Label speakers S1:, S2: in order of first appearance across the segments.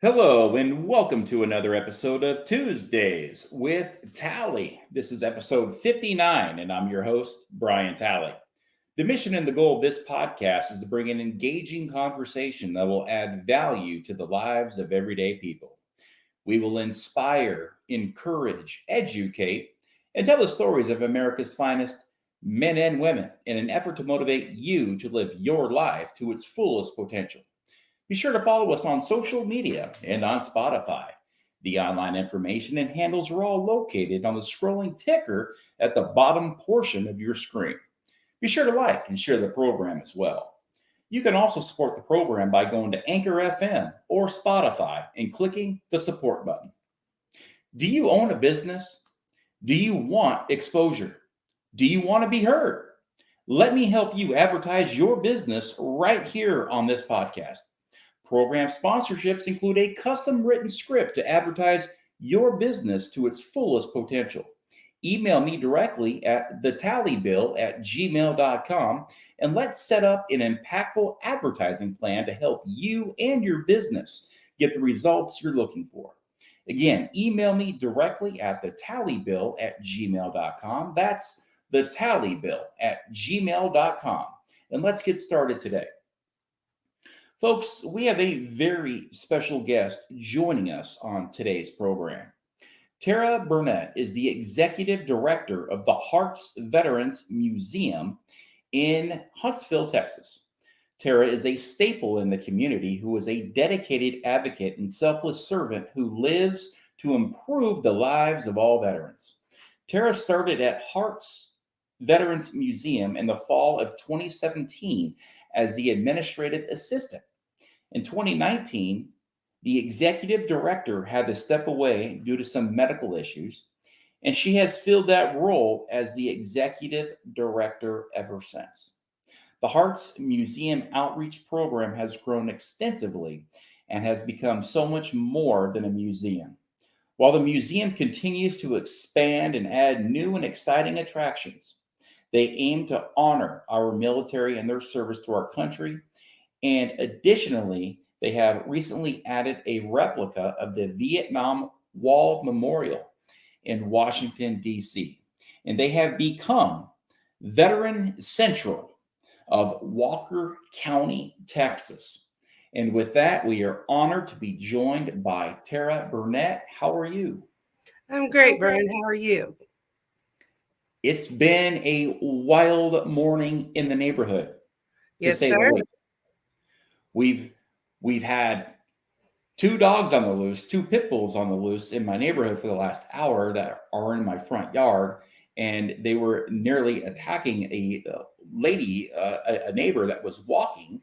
S1: Hello, and welcome to another episode of Tuesdays with Tally. This is episode 59, and I'm your host, Brian Tally. The mission and the goal of this podcast is to bring an engaging conversation that will add value to the lives of everyday people. We will inspire, encourage, educate, and tell the stories of America's finest men and women in an effort to motivate you to live your life to its fullest potential. Be sure to follow us on social media and on Spotify. The online information and handles are all located on the scrolling ticker at the bottom portion of your screen. Be sure to like and share the program as well. You can also support the program by going to Anchor FM or Spotify and clicking the support button. Do you own a business? Do you want exposure? Do you want to be heard? Let me help you advertise your business right here on this podcast. Program sponsorships include a custom written script to advertise your business to its fullest potential. Email me directly at thetallybill@gmail.com and let's set up an impactful advertising plan to help you and your business get the results you're looking for. Again, email me directly at thetallybill@gmail.com. That's thetallybill@gmail.com. And let's get started today. Folks, we have a very special guest joining us on today's program. Tara Burnett is the executive director of the H.E.A.R.T.S Veterans Museum in Huntsville, Texas. Tara is a staple in the community who is a dedicated advocate and selfless servant who lives to improve the lives of all veterans. Tara started at H.E.A.R.T.S Veterans Museum in the fall of 2017 as the administrative assistant. In 2019, the executive director had to step away due to some medical issues, and she has filled that role as the executive director ever since. The H.E.A.R.T.S Museum Outreach Program has grown extensively and has become so much more than a museum. While the museum continues to expand and add new and exciting attractions, they aim to honor our military and their service to our country. And additionally, they have recently added a replica of the Vietnam Wall Memorial in Washington, D.C. And they have become Veteran Central of Walker County, Texas. And with that, we are honored to be joined by Tara Burnett. How are you?
S2: I'm great, Brian. How are you?
S1: It's been a wild morning in the neighborhood, to
S2: Yes,
S1: say the
S2: sir.
S1: least. We've had two dogs on the loose, two pit bulls on the loose in my neighborhood for the last hour that are in my front yard, and they were nearly attacking a lady, a neighbor that was walking.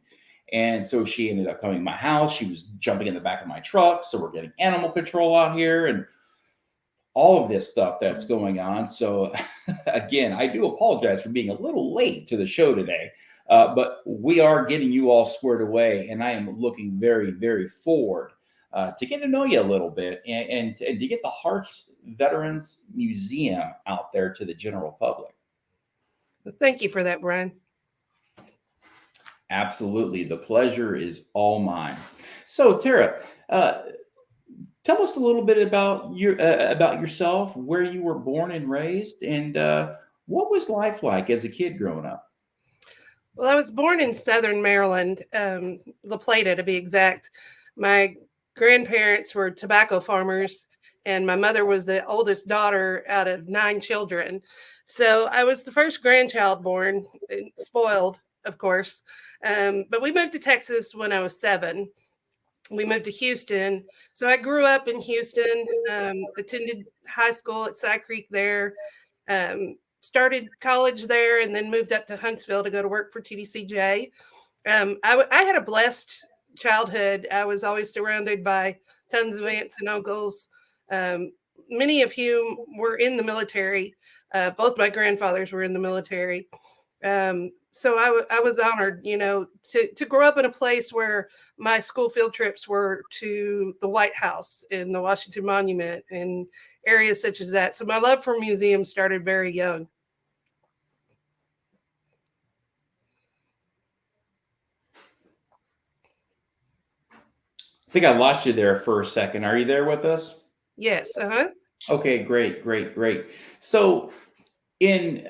S1: And so she ended up coming to my house. She was jumping in the back of my truck. So we're getting animal control out here and all of this stuff that's going on. So again, I do apologize for being a little late to the show today. But we are getting you all squared away, and I am looking very, very forward to get to know you a little bit and to get the H.E.A.R.T.S Veterans Museum out there to the general public.
S2: Well, thank you for that, Brian.
S1: Absolutely. The pleasure is all mine. So, Tara, tell us a little bit about about yourself, where you were born and raised, and what was life like as a kid growing up?
S2: Well, I was born in Southern Maryland, La Plata to be exact. My grandparents were tobacco farmers, and my mother was the oldest daughter out of 9 children. So I was the first grandchild born, spoiled, of course. But we moved to Texas when I was 7. We moved to Houston. So I grew up in Houston, attended high school at Cy Creek there, started college there, and then moved up to Huntsville to go to work for TDCJ. I had a blessed childhood. I was always surrounded by tons of aunts and uncles, many of whom were in the military. Both my grandfathers were in the military. So I was honored, to grow up in a place where my school field trips were to the White House and the Washington Monument and areas such as that. So my love for museums started very young.
S1: think I lost you there for a second. Are you there with us?
S2: Yes. Uh-huh.
S1: Okay, great, great, great. So in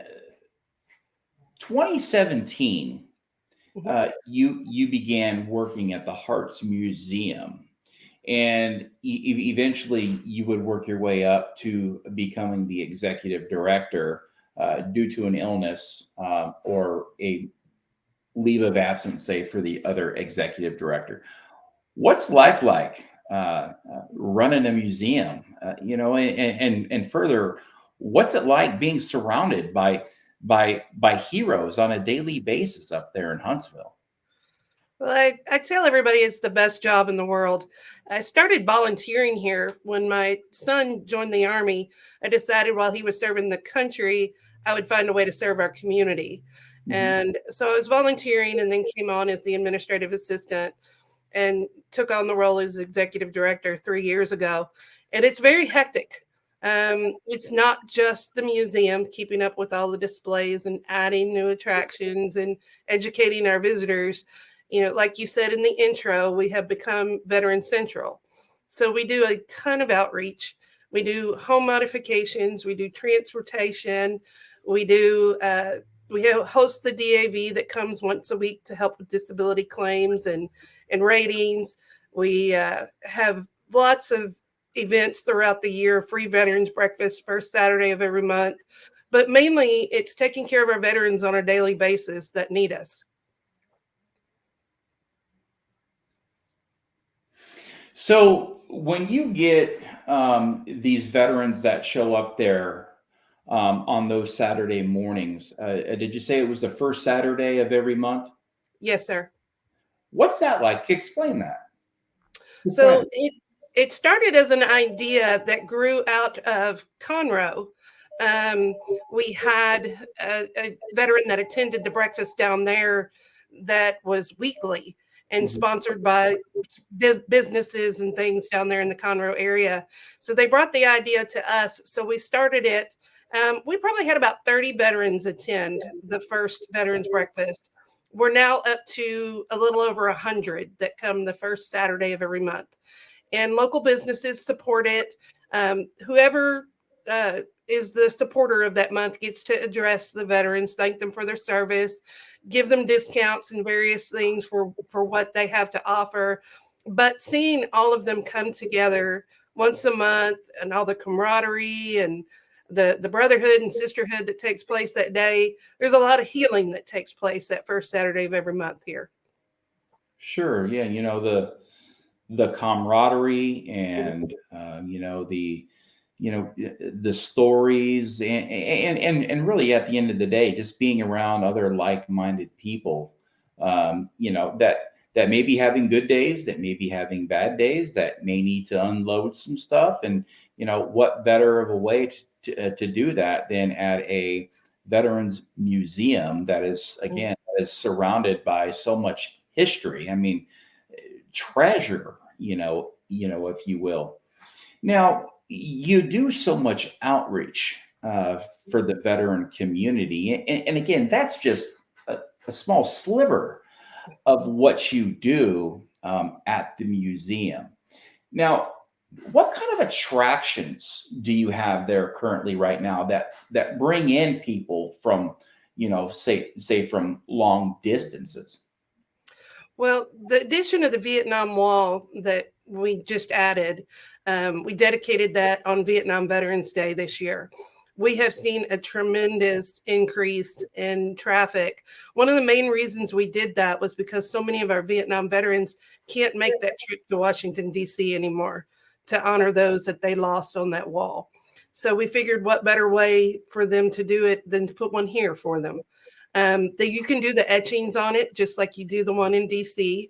S1: 2017,
S2: Mhm.
S1: you began working at the H.E.A.R.T.S Museum, and eventually you would work your way up to becoming the executive director due to an illness or a leave of absence, say, for the other executive director. What's life like running a museum? And further, what's it like being surrounded by heroes on a daily basis up there in Huntsville?
S2: Well, I tell everybody it's the best job in the world. I started volunteering here when my son joined the Army. I decided while he was serving the country, I would find a way to serve our community.
S1: Mhm.
S2: And so I was volunteering and then came on as the administrative assistant and took on the role as executive director 3 years ago. And it's very hectic. It's not just the museum keeping up with all the displays and adding new attractions and educating our visitors. Like you said in the intro, we have become Veteran Central. So we do a ton of outreach. We do home modifications, we do transportation, we do host the DAV that comes once a week to help with disability claims and ratings. We have lots of events throughout the year, free veterans breakfast first Saturday of every month. But mainly it's taking care of our veterans on a daily basis that need us.
S1: So when you get these veterans that show up there on those Saturday mornings, did you say it was the first Saturday of every month?
S2: Yes, sir.
S1: What's that like? Explain that.
S2: So it started as an idea that grew out of Conroe. Um, we had a veteran that attended the breakfast down there that was weekly and
S1: Mhm.
S2: sponsored by businesses and things down there in the Conroe area. So they brought the idea to us. So we started it. We probably had about 30 veterans attend the first veterans breakfast. We're now up to a little over 100 that come the first Saturday of every month. And local businesses support it. Whoever is the supporter of that month gets to address the veterans, thank them for their service, give them discounts and various things for what they have to offer. But seeing all of them come together once a month and all the camaraderie and the brotherhood and sisterhood that takes place that day, there's a lot of healing that takes place that first Saturday of every month here.
S1: Sure. Yeah. The camaraderie and the stories and really at the end of the day just being around other like-minded people that may be having good days, that may be having bad days, that may need to unload some stuff. And what better of a way to do that than at a veterans museum that is, again, that is surrounded by so much history. I mean, treasure, if you will. Now, you do so much outreach for the veteran community. And again, that's just a small sliver of what you do at the museum. Now, what kind of attractions do you have there currently right now that bring in people from, say from long distances?
S2: Well, the addition of the Vietnam Wall that we just added, we dedicated that on Vietnam Veterans Day this year. We have seen a tremendous increase in traffic. One of the main reasons we did that was because so many of our Vietnam veterans can't make that trip to Washington, D.C. anymore to honor those that they lost on that wall. So we figured what better way for them to do it than to put one here for them. That you can do the etchings on it just like you do the one in DC.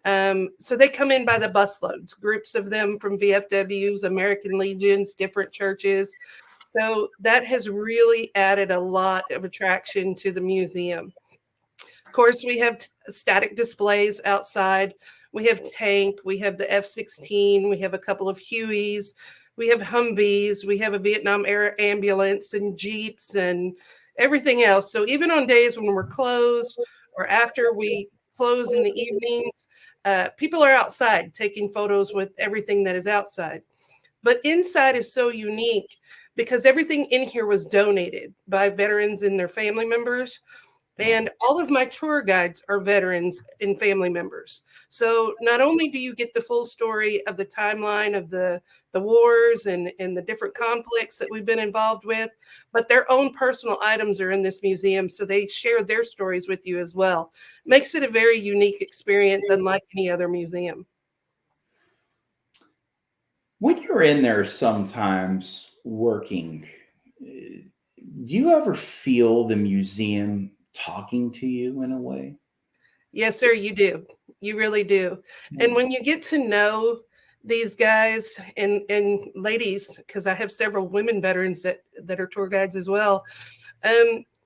S2: So they come in by the busloads, groups of them from VFWs, American Legions, different churches. So that has really added a lot of attraction to the museum. Of course, we have static displays outside. We have tank, we have the F-16, we have a couple of Hueys, we have Humvees, we have a Vietnam era ambulance and Jeeps and everything else. So even on days when we're closed or after we close in the evenings, people are outside taking photos with everything that is outside. But inside is so unique because everything in here was donated by veterans and their family members. And all of my tour guides are veterans and family members. So not only do you get the full story of the timeline of the wars and the different conflicts that we've been involved with, but their own personal items are in this museum. So they share their stories with you as well. Makes it a very unique experience, unlike any other museum.
S1: When you're in there sometimes working, do you ever feel the museum talking to you in a way?
S2: Yes, sir, you do. You really do. And when you get to know these guys and ladies, because I have several women veterans that are tour guides as well,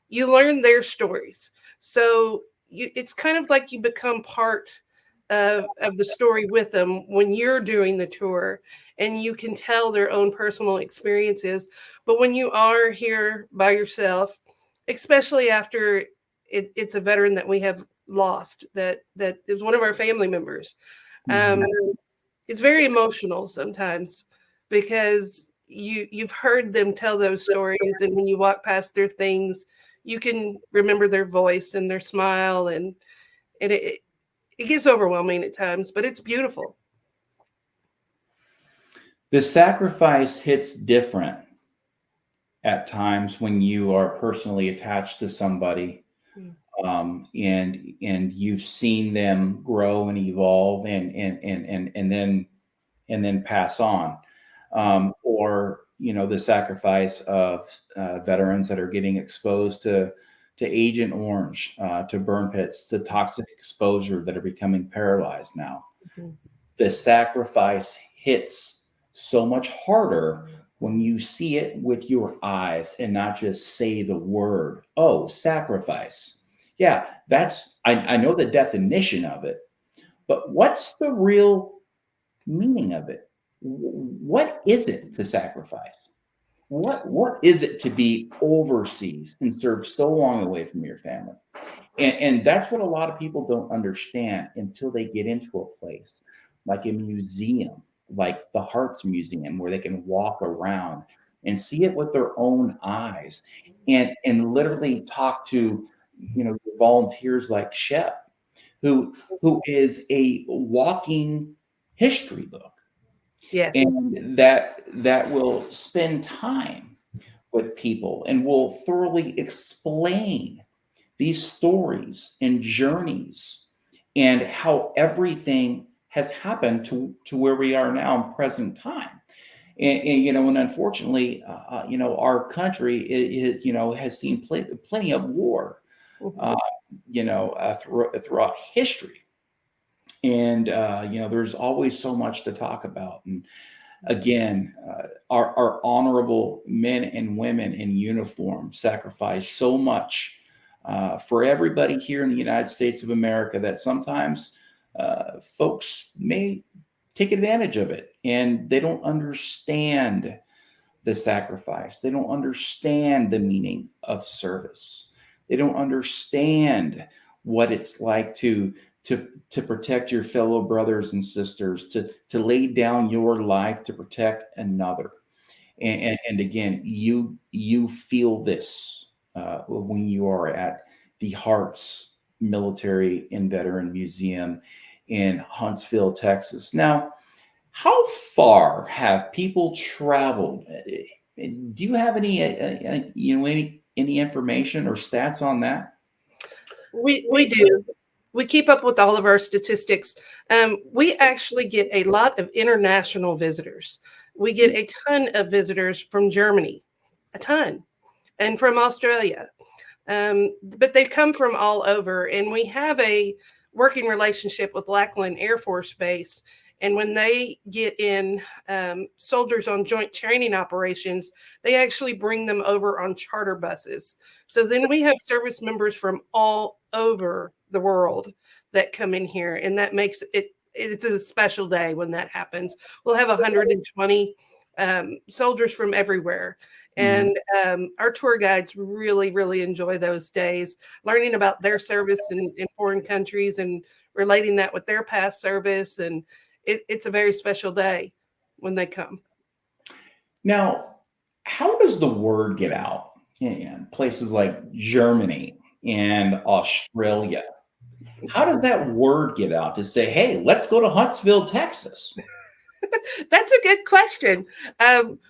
S2: you learn their stories. So it's kind of like you become part of the story with them when you're doing the tour, and you can tell their own personal experiences. But when you are here by yourself, especially after it's a veteran that we have lost that is one of our family members, um,
S1: Mhm.
S2: it's very emotional sometimes because you've heard them tell those stories, and when you walk past their things, you can remember their voice and their smile, and it gets overwhelming at times, but it's beautiful.
S1: The sacrifice hits different at times when you are personally attached to somebody,
S2: Mm.
S1: and you've seen them grow and evolve and then pass on, or the sacrifice of veterans that are getting exposed to Agent Orange, to burn pits, to toxic exposure that are becoming paralyzed now.
S2: Mhm.
S1: The sacrifice hits so much harder when you see it with your eyes and not just say the word, oh, sacrifice. Yeah, I know the definition of it, but what's the real meaning of it? What is it to sacrifice? What is it to be overseas and serve so long away from your family? And that's what a lot of people don't understand until they get into a place like a museum, like the Hearts Museum, where they can walk around and see it with their own eyes, and literally talk to volunteers like Shep, who is a walking history book,
S2: Yes.
S1: and that will spend time with people and will thoroughly explain these stories and journeys and how everything has happened to where we are now in present time. And unfortunately, our country has seen plenty of war,
S2: Mhm.
S1: uh, throughout history. And there's always so much to talk about. And again, our honorable men and women in uniform sacrifice so much for everybody here in the United States of America that sometimes folks may take advantage of it, and they don't understand the sacrifice. They don't understand the meaning of service. They don't understand what it's like to protect your fellow brothers and sisters, to lay down your life to protect another. And again, you feel this when you are at the Hearts Military and Veteran Museum in Huntsville, Texas. Now, how far have people traveled? Do you have any information or stats on that?
S2: We do. We keep up with all of our statistics. We actually get a lot of international visitors. We get a ton of visitors from Germany, a ton, and from Australia. But they come from all over, and we have a working relationship with Lackland Air Force Base. And when they get in soldiers on joint training operations, they actually bring them over on charter buses. So then we have service members from all over the world that come in here, and that makes it's a special day when that happens. We'll have 120 soldiers from everywhere.
S1: Mhm.
S2: And our tour guides really, really enjoy those days, learning about their service in foreign countries and relating that with their past service. And it's a very special day when they come.
S1: Now, how does the word get out in places like Germany and Australia? How does that word get out to say, hey, let's go to Huntsville, Texas?
S2: That's a good question.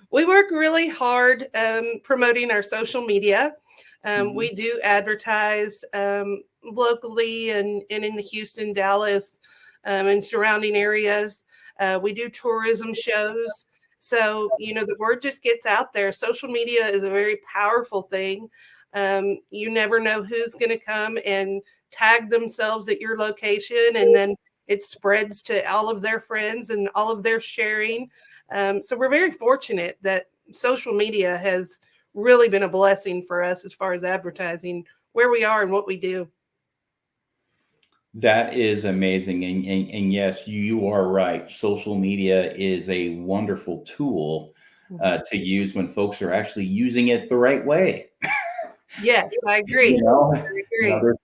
S2: We work really hard promoting our social media.
S1: Mhm.
S2: We do advertise locally and in the Houston, Dallas, and surrounding areas. We do tourism shows. So, the word just gets out there. Social media is a very powerful thing. You never know who's going to come and tag themselves at your location, and then it spreads to all of their friends and all of their sharing. So we're very fortunate that social media has really been a blessing for us as far as advertising where we are and what we do.
S1: That is amazing. And yes, you are right. Social media is a wonderful tool to use when folks are actually using it the right way.
S2: Yes, I
S1: You
S2: agree.
S1: know,
S2: I
S1: you know,
S2: agree.
S1: there's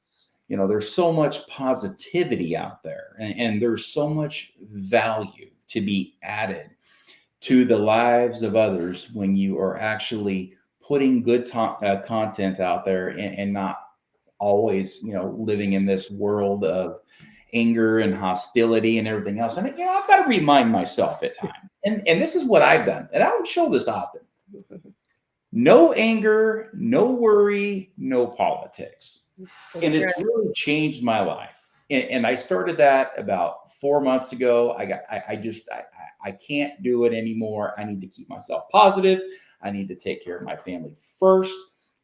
S1: there's so much positivity out there, and there's so much value to be added to the lives of others when you are actually putting good content out there, and not always living in this world of anger and hostility and everything else. And I've got to remind myself at times, and this is what I've done, and I don't show this often: no anger, no worry, no politics. And
S2: That's right.
S1: it's really changed my life. And I started that about 4 months ago. I can't do it anymore. I need to keep myself positive. I need to take care of my family first,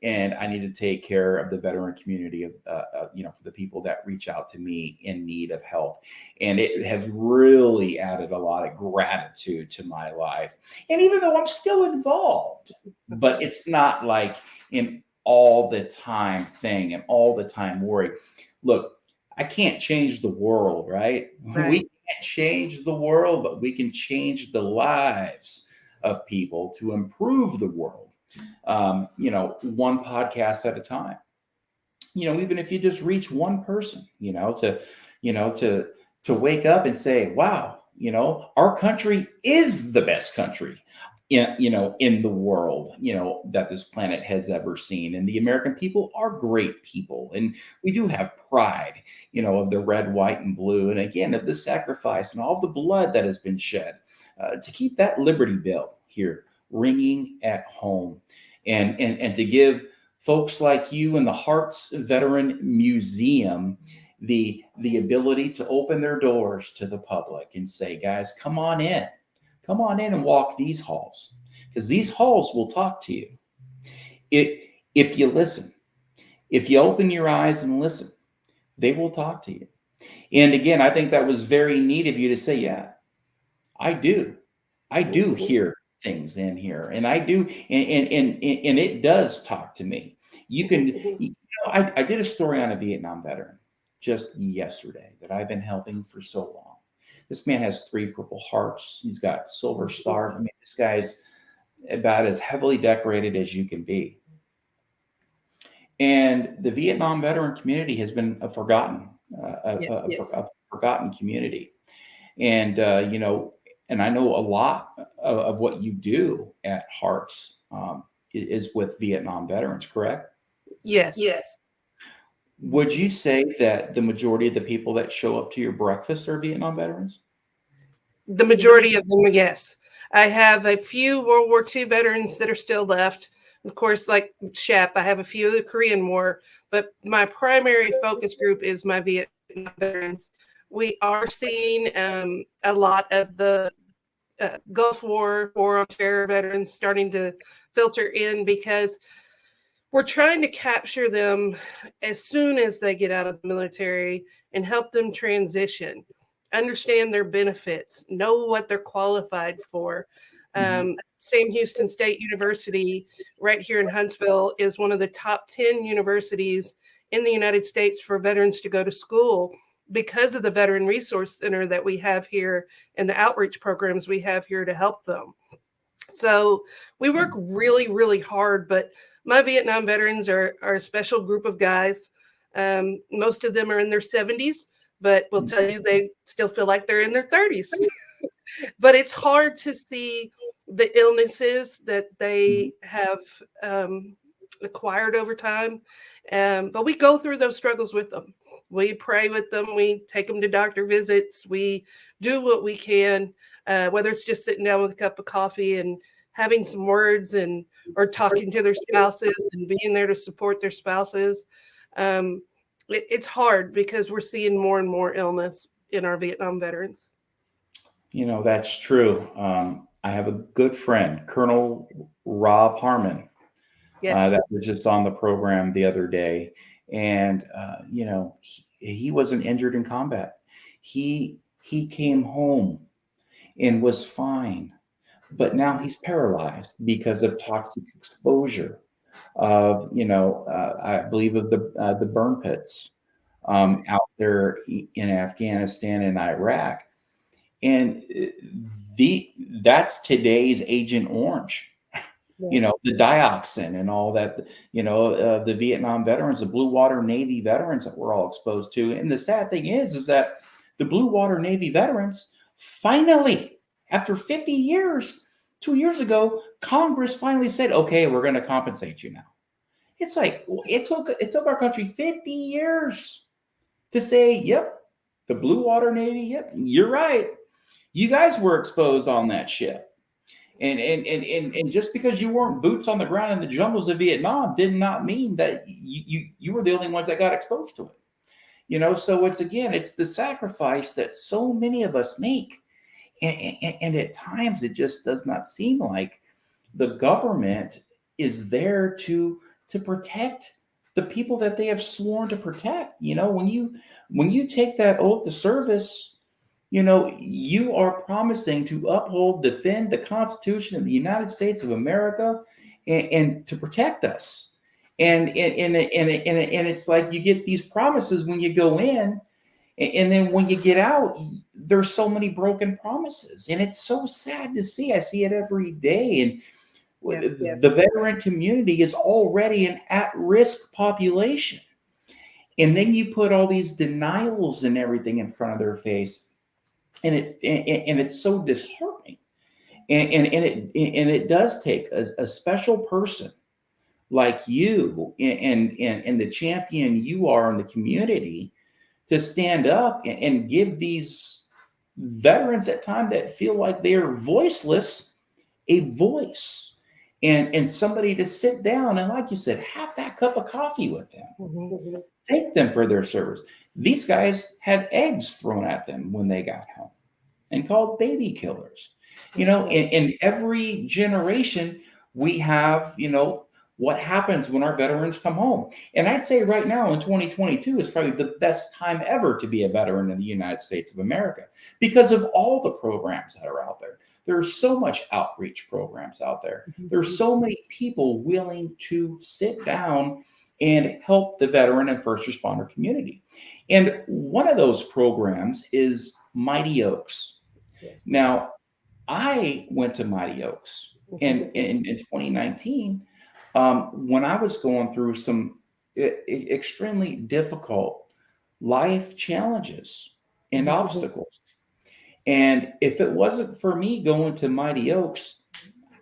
S1: and I need to take care of the veteran community for the people that reach out to me in need of help. And it has really added a lot of gratitude to my life. And even though I'm still involved, but it's not like in all the time thing and all the time worry. Look, I can't change the world, right? We
S2: Right.
S1: can't change the world, but we can change the lives of people to improve the world. One podcast at a time. Even if you just reach one person, to wake up and say, wow, our country is the best country in the world, that this planet has ever seen. And the American people are great people. And we do have pride, of the red, white, and blue. And again, of the sacrifice and all the blood that has been shed to keep that Liberty Bell here ringing at home, and to give folks like you in the H.E.A.R.T.S Veterans Museum the ability to open their doors to the public and say, guys, come on in. Come on in and walk these halls, because these halls will talk to you. If you listen, if you open your eyes and listen, they will talk to you. And again, I think that was very neat of you to say, yeah, I do. I do hear things in here, and I do, and it does talk to me. I did a story on a Vietnam veteran just yesterday that I've been helping for so long. This man has 3 Purple Hearts. He's got silver stars. I mean, this guy's about as heavily decorated as you can be. And the Vietnam veteran community has been
S2: Yes.
S1: a forgotten community. And and I know a lot of what you do at Hearts is with Vietnam veterans, correct?
S2: Yes.
S1: Would you say that the majority of the people that show up to your breakfast are Vietnam veterans?
S2: The majority of them, yes. I have a few World War II veterans that are still left. Of course, like Shep, I have a few of the Korean War, but my primary focus group is my Vietnam veterans. We are seeing a lot of the Gulf War on Terror veterans starting to filter in, because we're trying to capture them as soon as they get out of the military and help them transition, understand their benefits, know what they're qualified for.
S1: Mhm.
S2: Sam Houston State University, right here in Huntsville, is one of the top 10 universities in the United States for veterans to go to school, because of the Veteran Resource Center that we have here and the outreach programs we have here to help them. So we work really, really hard, but my Vietnam veterans are a special group of guys. Most of them are in their 70s, but will tell you they still feel like they're in their 30s. But it's hard to see the illnesses that they have acquired over time. But we go through those struggles with them. We pray with them. We take them to doctor visits. We do what we can, whether it's just sitting down with a cup of coffee and having some words, and or talking to their spouses and being there to support their spouses. It's hard because we're seeing more and more illness in our Vietnam veterans.
S1: That's true. I have a good friend, Colonel Rob Harmon,
S2: Yes.
S1: that was just on the program the other day. And, he wasn't injured in combat. He came home and was fine, but now he's paralyzed because of toxic exposure of, I believe of the burn pits out there in Afghanistan and Iraq. And that's today's Agent Orange, the dioxin and all that, the Vietnam veterans, the Blue Water Navy veterans that we're all exposed to. And the sad thing is that the Blue Water Navy veterans finally, after 50 years, 2 years ago, Congress finally said, okay, we're going to compensate you now. It's like, it took our country 50 years to say, yep, the Blue Water Navy, yep, you're right. You guys were exposed on that ship. And just because you weren't boots on the ground in the jungles of Vietnam did not mean that you were the only ones that got exposed to it. So it's the sacrifice that so many of us make. And at times it just does not seem like the government is there to protect the people that they have sworn to protect. When you take that oath of service, you are promising to uphold, defend the Constitution of the United States of America and to protect us. And it's like you get these promises when you go in, and then when you get out, there's so many broken promises. And it's so sad to see. I see it every day. And the veteran community is already an at-risk population. And then you put all these denials and everything in front of their face. And it's so disheartening, and it does take a special person like you and the champion you are in the community to stand up and give these veterans at times that feel like they are voiceless a voice, and somebody to sit down and, like you said, have that cup of coffee with them, thank them for their service. These guys had eggs thrown at them when they got home and called baby killers. In every generation, we have, what happens when our veterans come home. And I'd say right now in 2022 is probably the best time ever to be a veteran in the United States of America because of all the programs that are out there. There's so much outreach programs out there. There's so many people willing to sit down and help the veteran and first responder community. And one of those programs is Mighty Oaks. Yes. Now, I went to Mighty Oaks in 2019 when I was going through some extremely difficult life challenges and obstacles. And if it wasn't for me going to Mighty Oaks,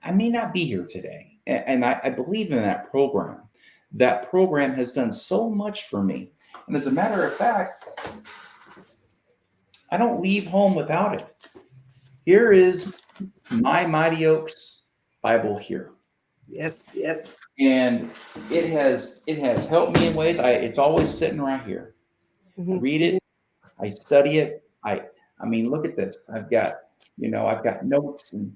S1: I may not be here today. And I believe in that program. That program has done so much for me. And as a matter of fact, I don't leave home without it. Here is my Mighty Oaks Bible here.
S2: Yes.
S1: And it has helped me in ways. It's always sitting right here. I read it, I study it. I mean, look at this. I've got notes and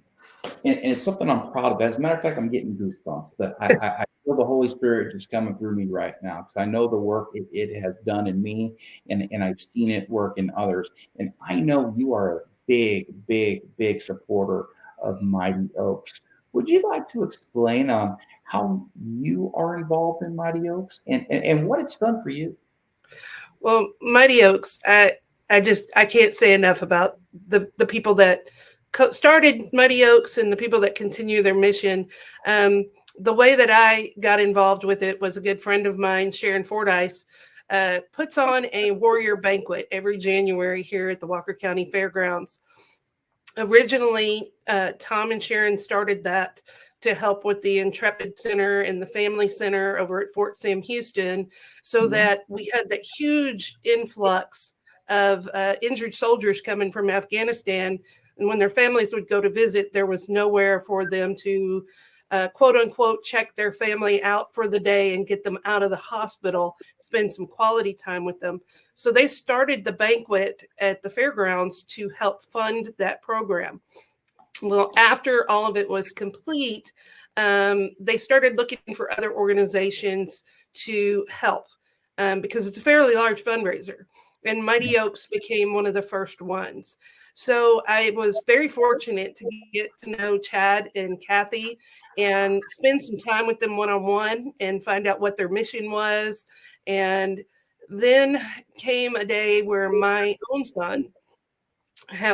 S1: it's something I'm proud of. As a matter of fact, I'm getting goosebumps. But I feel the Holy Spirit just coming through me right now because I know the work it has done in me, and I've seen it work in others. And I know you are a big supporter of Mighty Oaks. Would you like to explain on how you are involved in Mighty Oaks and what it's done for you?
S2: Well, Mighty Oaks, I can't say enough about the people that started Mighty Oaks and the people that continue their mission. The way that I got involved with it was a good friend of mine, Sharon Fordyce, puts on a warrior banquet every January here at the Walker County Fairgrounds. Originally, Tom and Sharon started that to help with the Intrepid Center and the Family Center over at Fort Sam Houston, so that we had that huge influx of injured soldiers coming from Afghanistan. And when their families would go to visit, there was nowhere for them to quote unquote check their family out for the day and get them out of the hospital, spend some quality time with them. So they started the banquet at the fairgrounds to help fund that program. Well, after all of it was complete, they started looking for other organizations to help because it's a fairly large fundraiser. And Mighty Oaks became one of the first ones. So I was very fortunate to get to know Chad and Kathy and spend some time with them one-on-one and find out what their mission was. And then came a day where my own son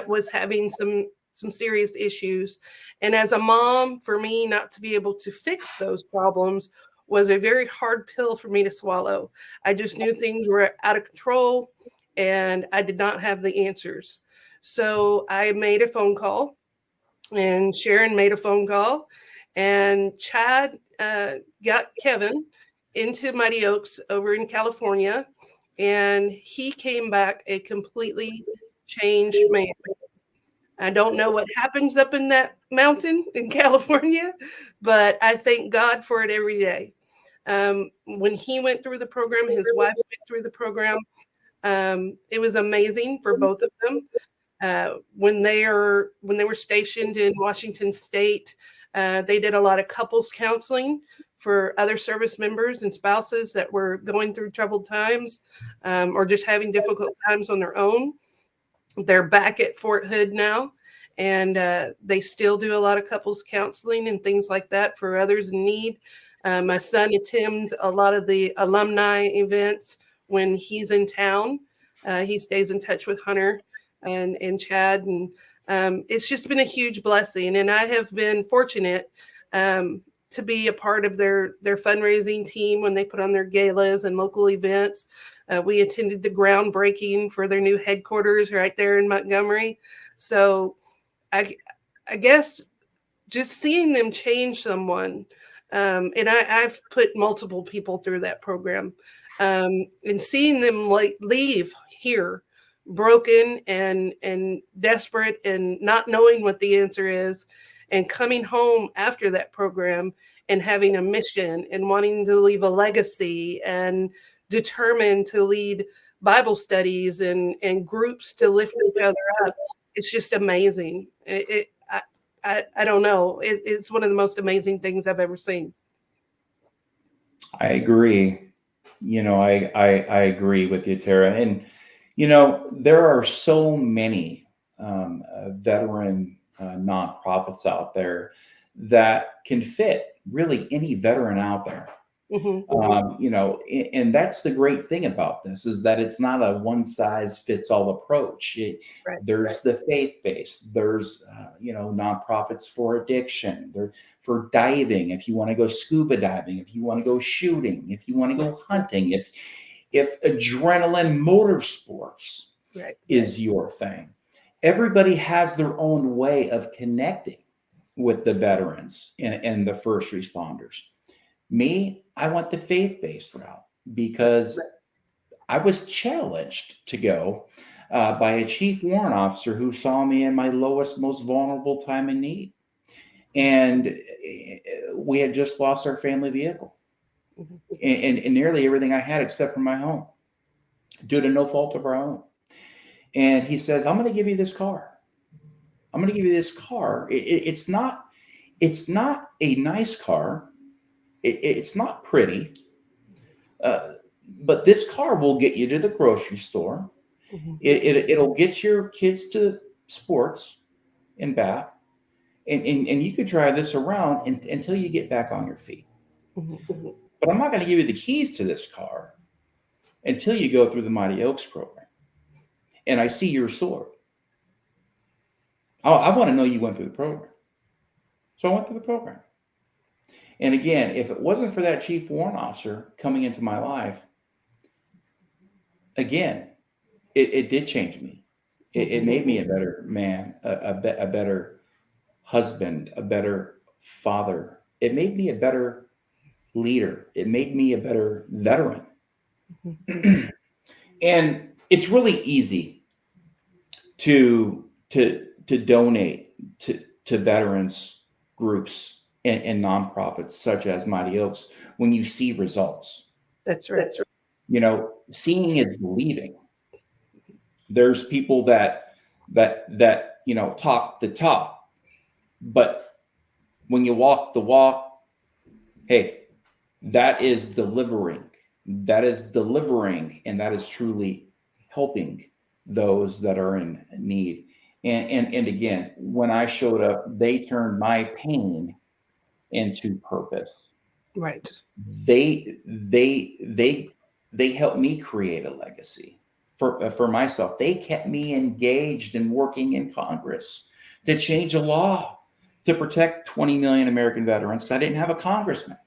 S2: was having some serious issues. And as a mom, for me not to be able to fix those problems was a very hard pill for me to swallow. I just knew things were out of control and I did not have the answers. So I made a phone call and Sharon made a phone call and Chad got Kevin into Mighty Oaks over in California. And he came back a completely changed man. I don't know what happens up in that mountain in California, but I thank God for it every day. When he went through the program, his wife went through the program. It was amazing for both of them. When they were stationed in Washington State, they did a lot of couples counseling for other service members and spouses that were going through troubled times or just having difficult times on their own. They're back at Fort Hood now, and they still do a lot of couples counseling and things like that for others in need. My son attends a lot of the alumni events when he's in town. He stays in touch with Hunter and Chad, and it's just been a huge blessing. And I have been fortunate to be a part of their fundraising team when they put on their galas and local events. We attended the groundbreaking for their new headquarters right there in Montgomery. So I guess just seeing them change someone, and I've put multiple people through that program, and seeing them leave here broken and desperate and not knowing what the answer is, and coming home after that program and having a mission and wanting to leave a legacy and determined to lead Bible studies and groups to lift each other up. It's just amazing. I don't know. It's one of the most amazing things I've ever seen.
S1: I agree. I agree with you, Tara. And, there are so many veteran nonprofits out there that can fit really any veteran out there. And that's the great thing about this is that it's not a one size fits all approach. There's the faith-based, there's, nonprofits for addiction, there for diving. If you want to go scuba diving, if you want to go shooting, if you want to go hunting, if adrenaline motorsports is your thing, everybody has their own way of connecting with the veterans and the first responders. Me, I went the faith-based route because I was challenged to go by a chief warrant officer who saw me in my lowest, most vulnerable time in need. And we had just lost our family vehicle and nearly everything I had except for my home due to no fault of our own. And he says, I'm going to give you this car. I'm going to give you this car. It's not a nice car. It's not pretty, but this car will get you to the grocery store. It'll get your kids to sports and back, and you could drive this around until you get back on your feet. But I'm not going to give you the keys to this car until you go through the Mighty Oaks program, and I see your sword. I want to know you went through the program. So I went through the program. And again, if it wasn't for that chief warrant officer coming into my life, again, it did change me. It made me a better man, a better husband, a better father. It made me a better leader. It made me a better veteran. And it's really easy to donate to veterans groups and nonprofits such as Mighty Oaks when you see results.
S2: That's right.
S1: Seeing is believing. There's people that talk the talk, but when you walk the walk, hey, that is delivering. That is delivering, and that is truly helping those that are in need. And again, when I showed up, they turned my pain into purpose.
S2: Right.
S1: They helped me create a legacy for myself. They kept me engaged in working in Congress to change a law to protect 20 million American veterans because I didn't have a congressman.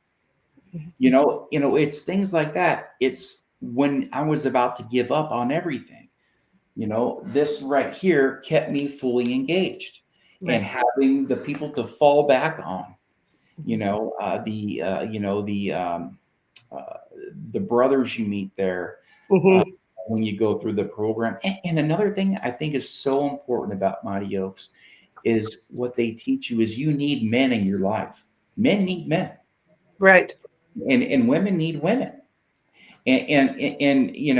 S1: It's things like that. It's when I was about to give up on everything. This right here kept me fully engaged
S2: Right.
S1: and having the people to fall back on. The brothers you meet there when you go through the program. And another thing I think is so important about Mighty Oaks is what they teach you is you need men in your life. Men need men.
S2: Right.
S1: And women need women. And you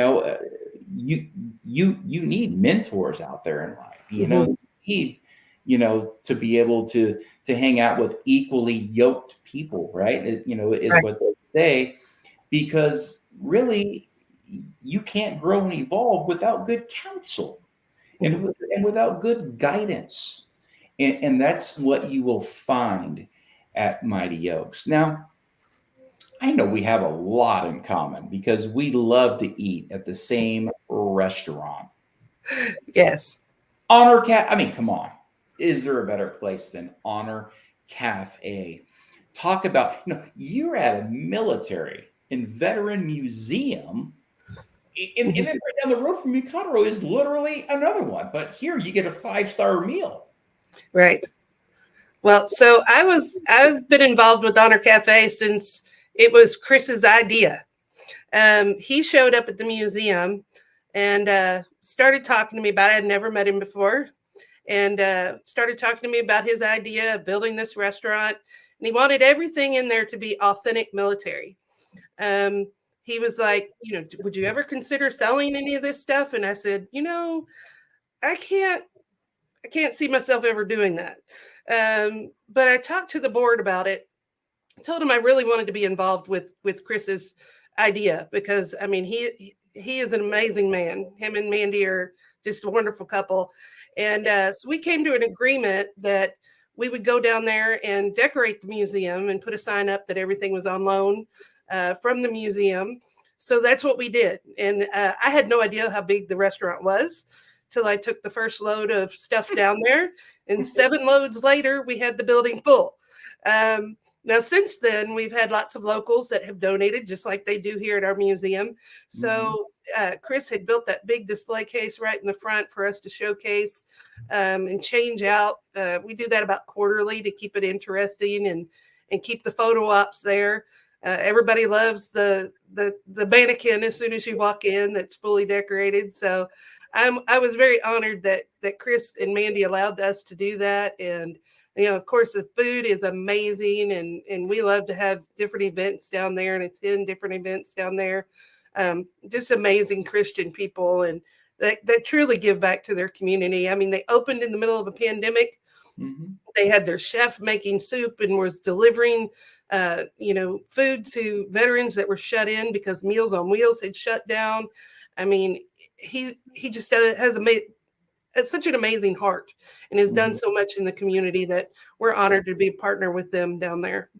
S1: need mentors out there in life. You need to be able to hang out with equally yoked people, right? Is
S2: Right.
S1: what they say, because really you can't grow and evolve without good counsel and without good guidance. And that's what you will find at Mighty Oaks. Now, I know we have a lot in common because we love to eat at the same restaurant.
S2: Yes.
S1: Honor Cafe. I mean, come on. Is there a better place than Honor Cafe? Talk about, you're at a military and veteran museum. And then right down the road from you, Conroe is literally another one. But here you get a 5-star meal.
S2: Right. Well, so I've been involved with Honor Cafe since it was Chris's idea. He showed up at the museum and started talking to me about it. I'd never met him before, and started talking to me about his idea of building this restaurant. And he wanted everything in there to be authentic military. He was like, would you ever consider selling any of this stuff? And I said, I can't see myself ever doing that. But I talked to the board about it. Told him I really wanted to be involved with Chris's idea because I mean he is an amazing man. Him and Mandy are just a wonderful couple, and so we came to an agreement that we would go down there and decorate the museum and put a sign up that everything was on loan from the museum. So that's what we did, and I had no idea how big the restaurant was till I took the first load of stuff down there, and 7 loads later we had the building full. Now, since then, we've had lots of locals that have donated, just like they do here at our museum. So Chris had built that big display case right in the front for us to showcase and change out. We do that about quarterly to keep it interesting and keep the photo ops there. Everybody loves the mannequin as soon as you walk in that's fully decorated. So I was very honored that Chris and Mandy allowed us to do that. And of course, the food is amazing, and we love to have different events down there and attend different events down there. Just amazing Christian people, and that truly give back to their community. I mean, they opened in the middle of a pandemic. They had their chef making soup and was delivering, food to veterans that were shut in because Meals on Wheels had shut down. I mean, he just has such an amazing heart and has done so much in the community that we're honored to be a partner with them down there.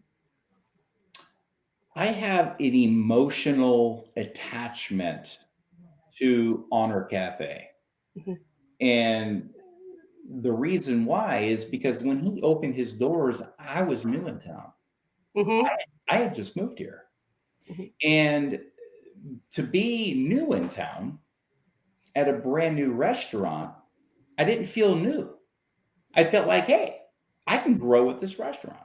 S1: I have an emotional attachment to Honor Cafe. And The reason why is because when he opened his doors, I was new in town.
S2: Hmm.
S1: I had just moved here.
S2: Hmm.
S1: And to be new in town at a brand new restaurant, I didn't feel new. I felt like, hey, I can grow with this restaurant.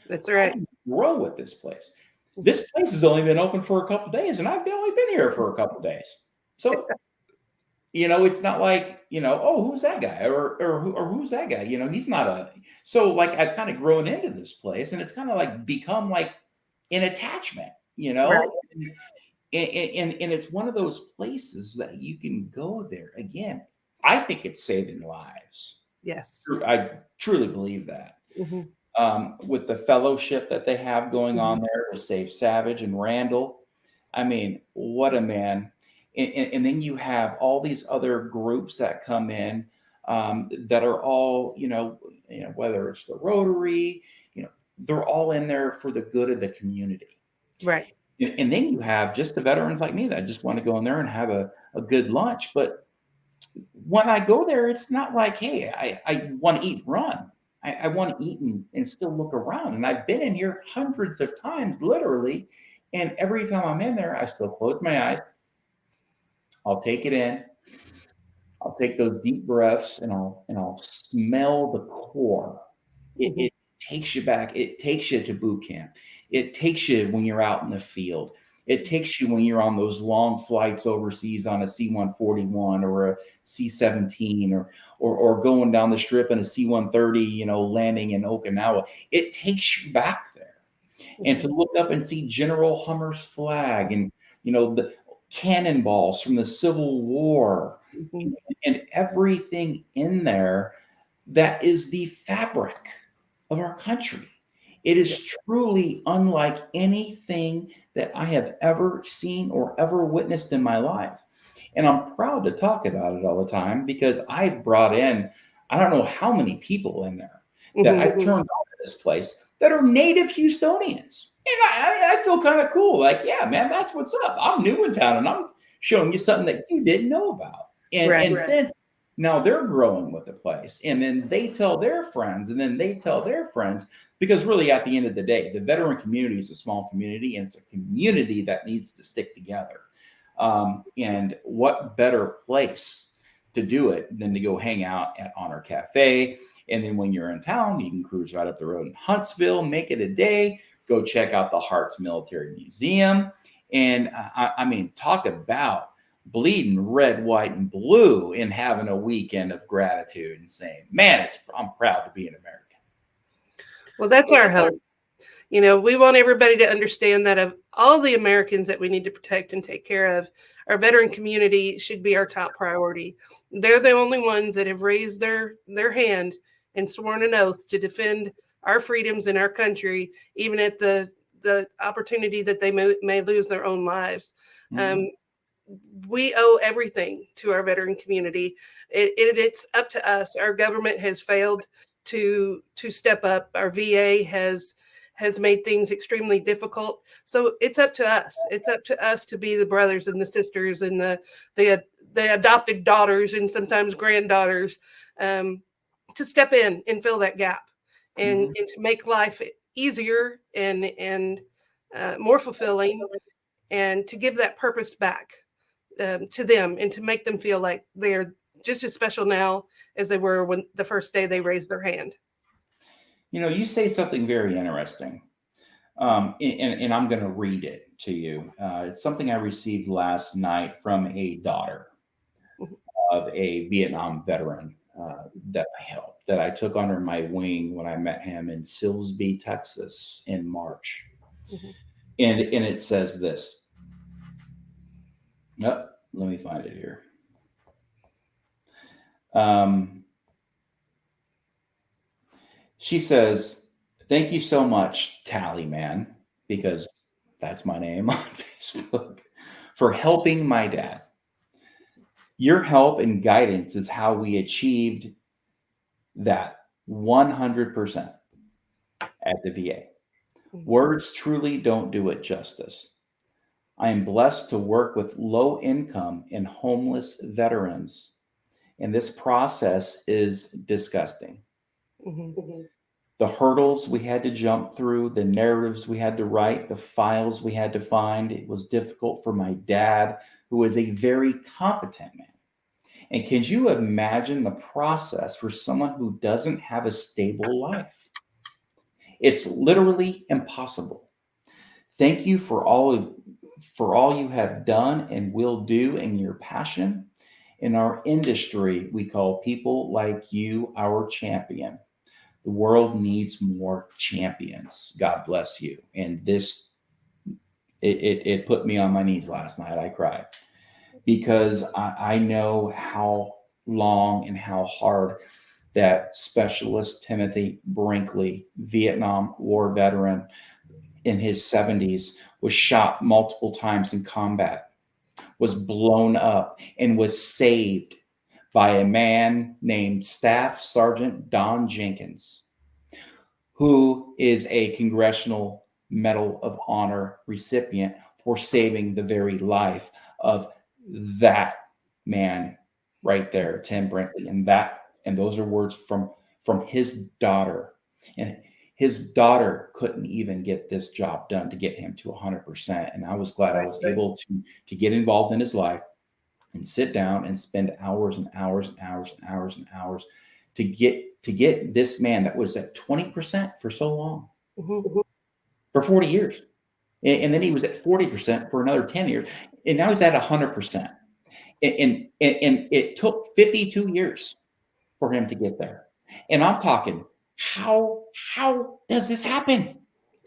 S2: That's
S1: I
S2: right.
S1: can grow with this place.
S2: Mhm.
S1: This place has only been open for a couple of days, and I've only been here for a couple of days. So, it's not like, oh, who's that guy? Or who's that guy? He's not a. So, like, I've kind of grown into this place, and it's kind of like become like an attachment,
S2: Right.
S1: and it's one of those places that you can go there again. I think it's saving lives.
S2: Yes.
S1: I truly believe that.
S2: Hmm.
S1: With the fellowship that they have going
S2: Hmm.
S1: on there with Save Savage and Randall. I mean, what a man. And then you have all these other groups that come in that are all, whether it's the Rotary, they're all in there for the good of the community.
S2: Right.
S1: And then you have just the veterans like me that just want to go in there and have a good lunch. But when I go there, it's not like, hey, I want to eat and run. I want to eat and still look around. And I've been in here hundreds of times, literally. And every time I'm in there, I still close my eyes. I'll take it in. I'll take those deep breaths and I'll smell the core. It,
S2: Hmm.
S1: it takes you back. It takes you to boot camp. It takes you when you're out in the field. It takes you when you're on those long flights overseas on a C-141 or a C-17 or going down the strip in a C-130, landing in Okinawa. It takes you back there. And to
S2: Hmm.
S1: look up and see General Hummer's flag and, the cannonballs from the Civil War
S2: Hmm.
S1: and everything in there that is the fabric of our country. It
S2: Yeah.
S1: is truly unlike anything that I have ever seen or ever witnessed in my life. And I'm proud to talk about it all the time because I've brought in, I don't know how many people in there that I've
S2: Hmm.
S1: turned on to this place that are native Houstonians. And I feel kind of cool. Like, yeah, man, that's what's up. I'm new in town and I'm showing you something that you didn't know about. And
S2: Right.
S1: since now they're growing with the place, and then they tell their friends, and then they tell their friends, because really at the end of the day, the veteran community is a small community, and it's a community that needs to stick together. And what better place to do it than to go hang out at Honor Cafe? And then when you're in town, you can cruise right up the road in Huntsville, make it a day, go check out the H.E.A.R.T.S Military Museum. And I mean, talk about bleeding red, white, and blue and having a weekend of gratitude and saying, man, I'm proud to be an American.
S2: Well, that's our hope. We want everybody to understand that of all the Americans that we need to protect and take care of, our veteran community should be our top priority. They're the only ones that have raised their hand and sworn an oath to defend our freedoms in our country, even at the opportunity that they may lose their own lives.
S1: Mm-hmm.
S2: Um, we owe everything to our veteran community. It's up to us. Our government has failed to step up. Our VA has made things extremely difficult. So it's up to us. It's up to us to be the brothers and the sisters and the the adopted daughters and sometimes granddaughters, to step in and fill that gap
S1: Mm-hmm.
S2: and to make life easier and more fulfilling, and to give that purpose back to them and to make them feel like they're just as special now as they were when the first day they raised their hand.
S1: You say something very interesting. And I'm going to read it to you. It's something I received last night from a daughter
S2: Mhm.
S1: of a Vietnam veteran that I helped, that I took under my wing when I met him in Silsbee, Texas in March.
S2: Mhm.
S1: And it says this. Nope, let me find it here. Um, she says, "Thank you so much, Tally Man, because that's my name on Facebook, for helping my dad. Your help and guidance is how we achieved that 100% at the VA.
S2: Mhm.
S1: Words truly don't do it justice. I am blessed to work with low income and homeless veterans And this process is disgusting.
S2: Mm-hmm.
S1: The hurdles we had to jump through, the narratives we had to write, the files we had to find. It was difficult for my dad, who was a very competent man. And can you imagine the process for someone who doesn't have a stable life? It's literally impossible. Thank you for all you have done and will do in your passion. In our industry, we call people like you our champion. The world needs more champions. God bless you. And this, it put me on my knees last night. I cried because I know how long and how hard that specialist Timothy Brinkley, Vietnam War veteran in his 70s, was shot multiple times in combat, was blown up, and was saved by a man named Staff Sergeant Don Jenkins, who is a Congressional Medal of Honor recipient for saving the very life of that man right there, Tim Brinkley. And those are words from his daughter. And his daughter couldn't even get this job done to get him to 100%. And I was glad I was able to get involved in his life and sit down and spend hours and hours and hours and hours and hours to get this man that was at 20% for so long,
S2: Mm-hmm.
S1: for 40 years. And then he was at 40% for another 10 years. And now he's at 100%. And it took 52 years for him to get there. And I'm talking, how does this happen?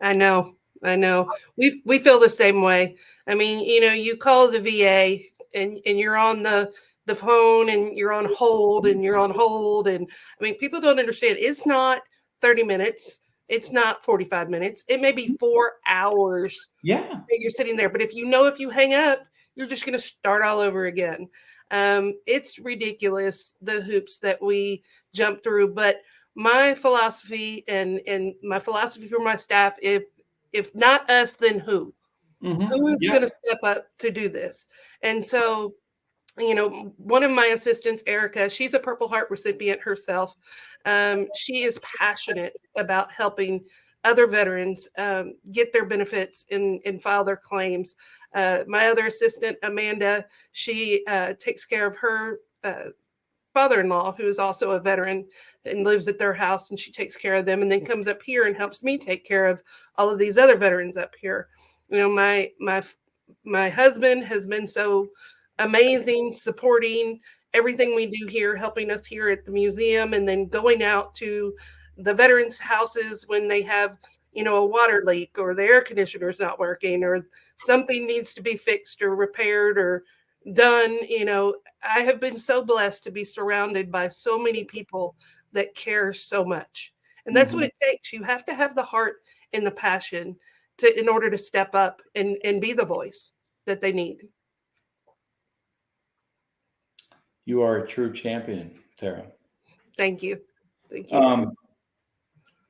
S2: I know. I know. We feel the same way. I mean, you call the VA and you're on the phone and you're on hold and you're on hold. And I mean, people don't understand. It's not 30 minutes. It's not 45 minutes. It may be 4 hours
S1: Yeah.
S2: that you're sitting there. But if you hang up, you're just going to start all over again. It's ridiculous, the hoops that we jump through. But my philosophy and my philosophy for my staff, if not us, then who?
S1: Mm-hmm.
S2: Who is
S1: Yeah.
S2: going to step up to do this? And so, one of my assistants, Erica, she's a Purple Heart recipient herself. She is passionate about helping other veterans get their benefits and file their claims. My other assistant, Amanda, she takes care of her father-in-law, who is also a veteran and lives at their house, and she takes care of them and then comes up here and helps me take care of all of these other veterans up here. My husband has been so amazing, supporting everything we do here, helping us here at the museum, and then going out to the veterans houses when they have a water leak or the air conditioner is not working or something needs to be fixed or repaired or done. I have been so blessed to be surrounded by so many people that care so much. And that's what
S1: Mm-hmm.
S2: it takes. You have to have the heart and the passion in order to step up and be the voice that they need.
S1: You are a true champion, Tara.
S2: Thank you. Thank you.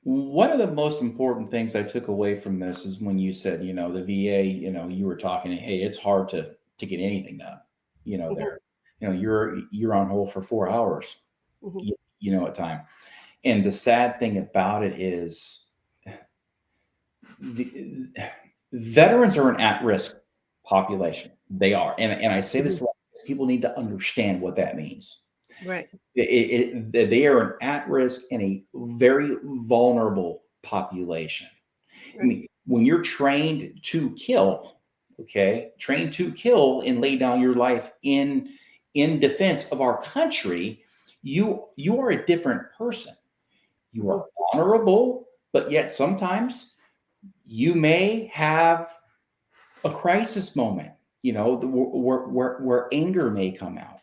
S1: One of the most important things I took away from this is when you said, the VA, you were talking, hey, it's hard to get anything done,
S2: Mhm,
S1: there, you're on hold for 4 hours,
S2: mhm,
S1: at time. And the sad thing about it is the veterans are an at-risk population. They are. And I say this,
S2: mhm.
S1: people need to understand what that means.
S2: Right.
S1: They are an at-risk and a very vulnerable population. I
S2: Right.
S1: mean, when you're trained to kill, okay, trained to kill and lay down your life in defense of our country, you are a different person. You
S2: Mhm.
S1: are honorable, but yet sometimes you may have a crisis moment, where anger may come out.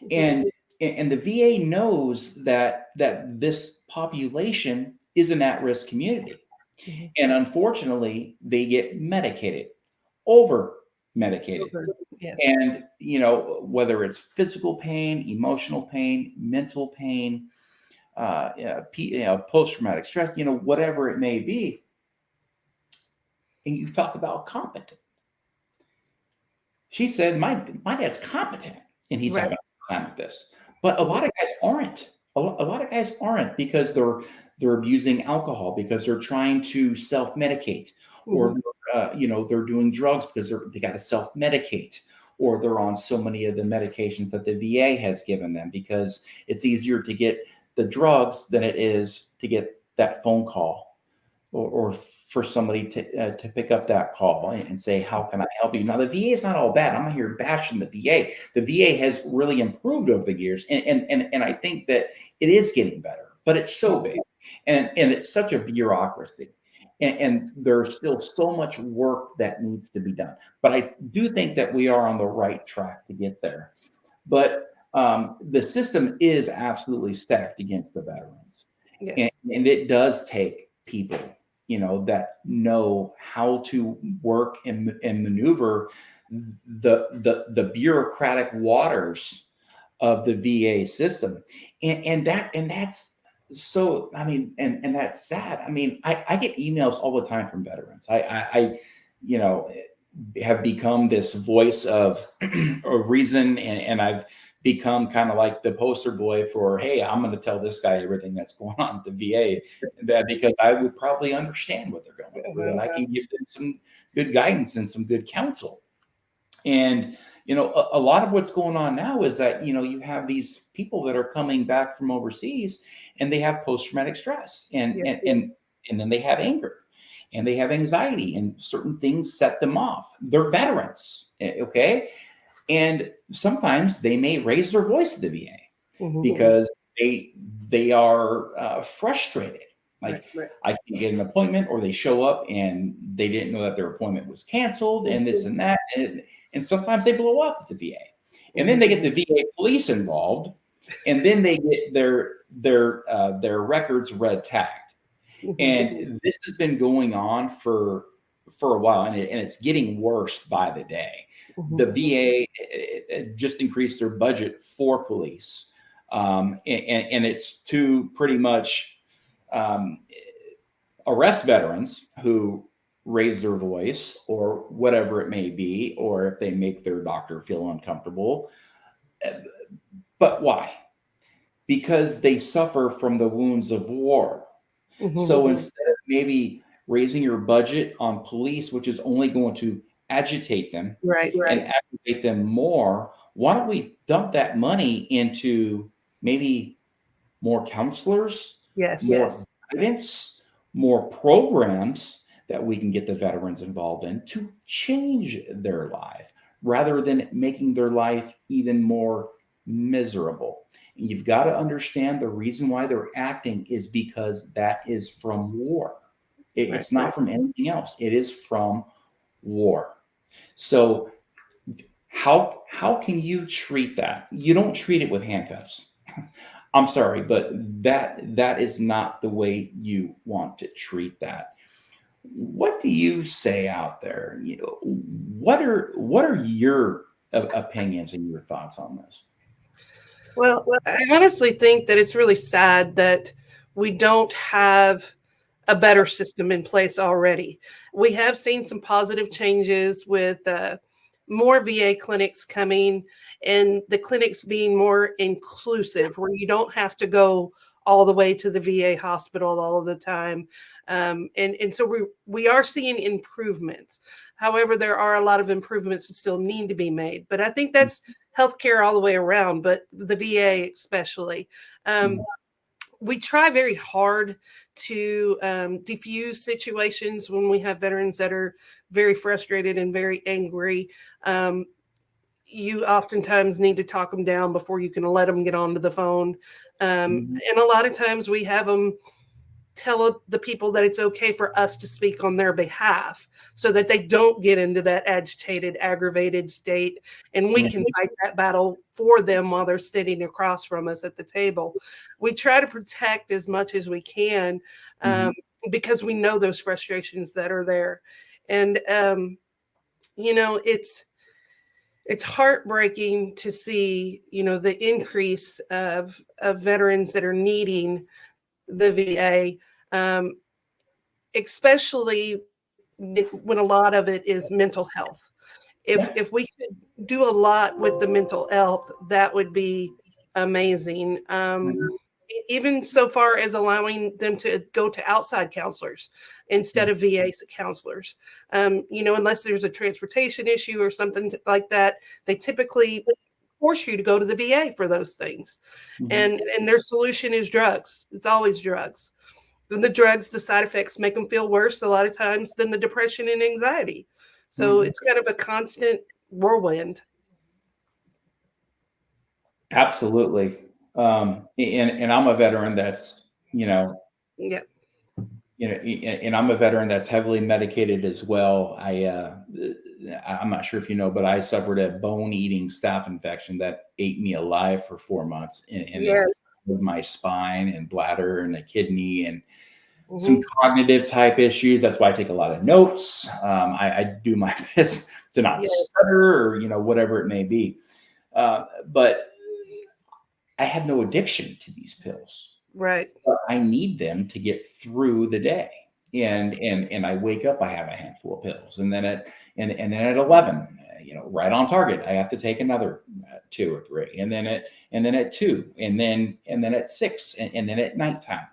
S2: Mhm.
S1: And the VA knows that this population is an at-risk community.
S2: Mhm.
S1: And unfortunately, they get medicated, over medicated.
S2: Over. Yes.
S1: And, whether it's physical pain, emotional pain, mental pain, post-traumatic stress, whatever it may be. And you talk about competent. She said, my dad's competent and he's
S2: Right.
S1: having a time with this. But a lot of guys aren't. A lot of guys aren't because they're abusing alcohol, because they're trying to self-medicate, or they're doing drugs because they got to self-medicate, or they're on so many of the medications that the VA has given them because it's easier to get the drugs than it is to get that phone call, or for somebody to pick up that call and say, how can I help you? Now, the VA is not all bad. I'm not here bashing the VA. The VA has really improved over the years. And I think that it is getting better, but it's so big and it's such a bureaucracy. And there's still so much work that needs to be done. But I do think that we are on the right track to get there. But the system is absolutely stacked against the veterans.
S2: Yes.
S1: And it does take people, that know how to work and maneuver the bureaucratic waters of the VA system. And that's so, I mean, and that's sad. I mean, I get emails all the time from veterans. I have become this voice of reason, and I've become kind of like the poster boy for, hey, I'm going to tell this guy everything that's going on at the VA, because I would probably understand what they're going through, and I can give them some good guidance and some good counsel. And a lot of what's going on now is that you have these people that are coming back from overseas, and they have post-traumatic stress, and then they have anger, and they have anxiety, and certain things set them off. They're veterans, okay? And sometimes they may raise their voice at the VA because they are frustrated. Like,
S2: right.
S1: I can get an appointment, or they show up and they didn't know that their appointment was canceled, and this and that. And sometimes they blow up at the VA. And then they get the VA police involved, and then they get their records red tagged. And this has been going on for a while, and it's getting worse by the day. The VA just increased their budget for police, and it's to pretty much arrest veterans who raise their voice or whatever it may be, or if they make their doctor feel uncomfortable. But why? Because they suffer from the wounds of war. So instead of maybe raising your budget on police, which is only going to agitate them and aggravate them more, why don't we dump that money into maybe more counselors, more guidance, more programs that we can get the veterans involved in to change their life, rather than making their life even more miserable. And you've got to understand the reason why they're acting is because that is from war. It's not from anything else. It is from war. So how can you treat that? You don't treat it with handcuffs. I'm sorry, but that is not the way you want to treat that. What do you say out there? What are your opinions and your thoughts on this?
S2: Well, I honestly think that it's really sad that we don't have a better system in place already. We have seen some positive changes with more VA clinics coming, and the clinics being more inclusive, where you don't have to go all the way to the VA hospital all of the time. And so we are seeing improvements. However, there are a lot of improvements that still need to be made. But I think that's healthcare all the way around, but the VA especially. We try very hard to diffuse situations when we have veterans that are very frustrated and very angry. You oftentimes need to talk them down before you can let them get onto the phone. And a lot of times we have them tell the people that it's okay for us to speak on their behalf so that they don't get into that agitated, aggravated state. And we can fight that battle for them while they're sitting across from us at the table. We try to protect as much as we can because we know those frustrations that are there. And, it's heartbreaking to see, the increase of veterans that are needing the VA, especially when a lot of it is mental health. If we could do a lot with the mental health, that would be amazing.
S1: Mhm.
S2: Even so far as allowing them to go to outside counselors instead of VA counselors. Unless there's a transportation issue or something like that, they typically force you to go to the VA for those things.
S1: Mhm.
S2: And their solution is drugs. It's always drugs. And the drugs, the side effects make them feel worse a lot of times than the depression and anxiety. So
S1: Mhm.
S2: it's kind of a constant whirlwind.
S1: Absolutely. And I'm a veteran that's, you know,
S2: Yeah.
S1: and I'm a veteran that's heavily medicated as well. I'm not sure if you know, but I suffered a bone-eating staph infection that ate me alive for 4 months, and it
S2: Yes.
S1: with my spine and bladder and the kidney and some
S2: Hmm.
S1: cognitive type issues. That's why I take a lot of notes. I do my best to not
S2: Yes.
S1: stutter or whatever it may be. But I had no addiction to these pills.
S2: Right.
S1: But I need them to get through the day. And I wake up, I have a handful of pills, and then at 11, right on target, I have to take another two or three, and then at 2, and then at 6, and then at nighttime,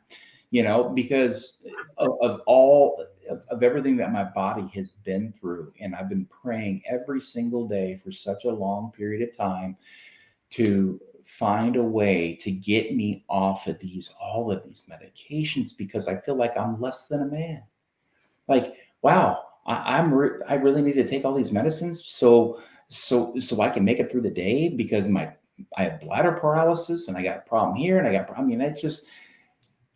S1: because of all of everything that my body has been through, and I've been praying every single day for such a long period of time to find a way to get me off of all of these medications, because I feel like I'm less than a man. Like, wow, I really need to take all these medicines so I can make it through the day, because I have bladder paralysis, and I got a problem here, and it's just,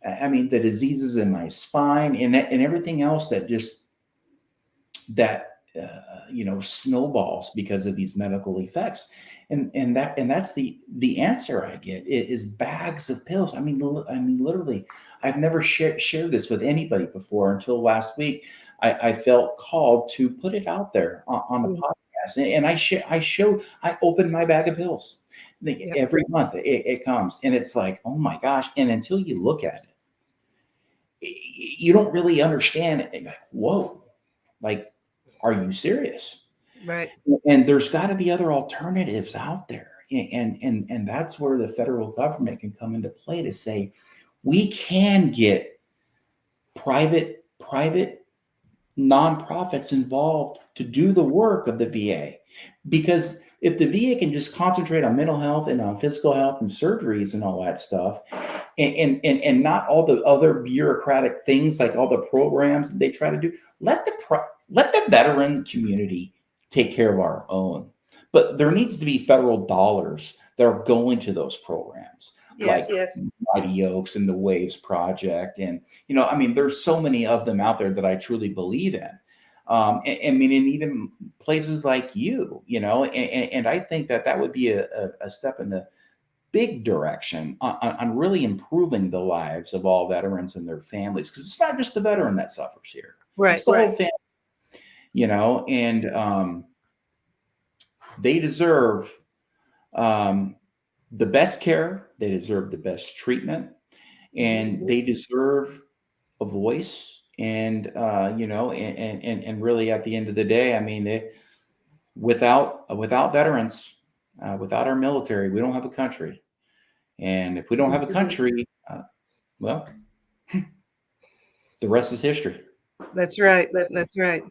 S1: the diseases in my spine, and everything else that snowballs because of these medical effects. And that's the answer I get is bags of pills. Literally, I've never shared this with anybody before until last week. I felt called to put it out there on the
S2: Mhm.
S1: podcast, and I open my bag of pills.
S2: Yep.
S1: Every month it comes, and it's like, oh my gosh. And until you look at it, you don't really understand it. Like, whoa, like, are you serious?
S2: Right.
S1: And there's got to be other alternatives out there. And that's where the federal government can come into play to say, we can get private nonprofits involved to do the work of the VA. Because if the VA can just concentrate on mental health and on physical health and surgeries and all that stuff, and not all the other bureaucratic things, like all the programs that they try to do, let the veteran community take care of our own. But there needs to be federal dollars that are going to those programs, like
S2: Yes.
S1: Mighty Oaks and the Waves Project. And, there's so many of them out there that I truly believe in. And even places like and I think that would be a step in the big direction on really improving the lives of all veterans and their families, because it's not just the veteran that suffers here;
S2: Right.
S1: it's the whole family. And they deserve the best care, they deserve the best treatment, and they deserve a voice. And and really, at the end of the day, without veterans, without our military, we don't have a country. And if we don't have a
S2: Mhm.
S1: country, well, the rest is history.
S2: That's right. That's right.